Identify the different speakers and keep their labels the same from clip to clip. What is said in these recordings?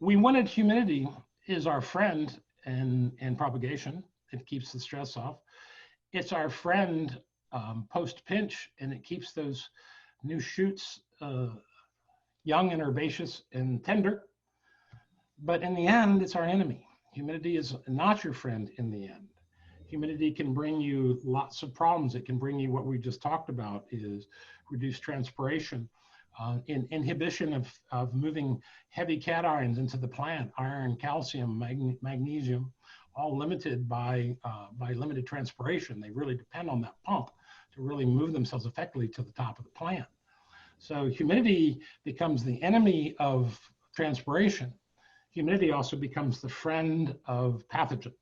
Speaker 1: we wanted humidity is our friend in propagation. It keeps the stress off. It's our friend post pinch, and it keeps those new shoots young and herbaceous and tender. But in the end, it's our enemy. Humidity is not your friend in the end. Humidity can bring you lots of problems. It can bring you what we just talked about, is reduced transpiration, inhibition of moving heavy cations into the plant, iron, calcium, magnesium, all limited by limited transpiration. They really depend on that pump to really move themselves effectively to the top of the plant. So humidity becomes the enemy of transpiration. Humidity also becomes the friend of pathogens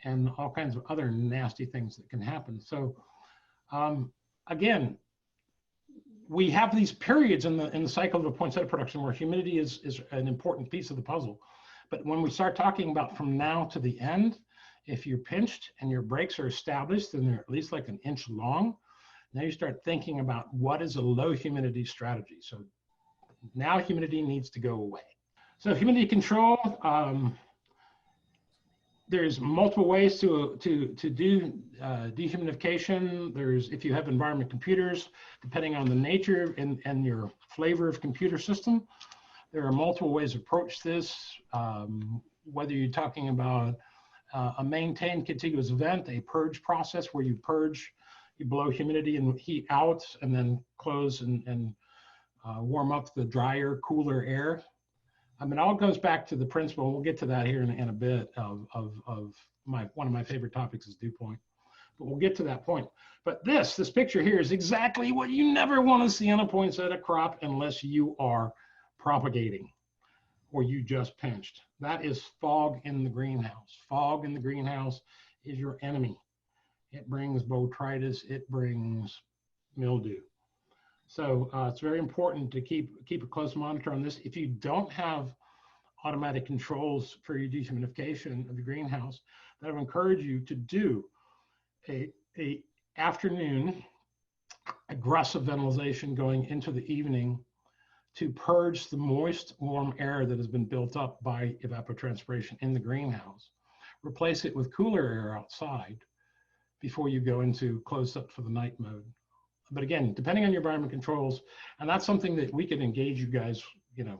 Speaker 1: and all kinds of other nasty things that can happen. So again, we have these periods in the cycle of a poinsettia production where humidity is an important piece of the puzzle. But when we start talking about from now to the end, if you're pinched and your breaks are established and they're at least like an inch long, now you start thinking about what is a low humidity strategy. So now humidity needs to go away. So humidity control, there's multiple ways to do dehumidification. There's, if you have environment computers, depending on the nature and your flavor of computer system, there are multiple ways to approach this. Whether you're talking about a maintained contiguous vent, a purge process where you purge, you blow humidity and heat out and then close and warm up the drier, cooler air. I mean, it all goes back to the principle, and we'll get to that here in a bit, of one of my favorite topics is dew point, but we'll get to that point. But this picture here is exactly what you never want to see on a poinsettia crop unless you are propagating or you just pinched. That is fog in the greenhouse. Fog in the greenhouse is your enemy. It brings botrytis, it brings mildew. So it's very important to keep a close monitor on this. If you don't have automatic controls for your dehumidification of the greenhouse, then I would encourage you to do a afternoon aggressive ventilation going into the evening to purge the moist, warm air that has been built up by evapotranspiration in the greenhouse. Replace it with cooler air outside before you go into closed up for the night mode. But again, depending on your environment controls, and that's something that we can engage you guys, you know,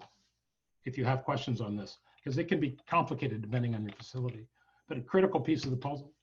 Speaker 1: if you have questions on this, because it can be complicated depending on your facility, but a critical piece of the puzzle.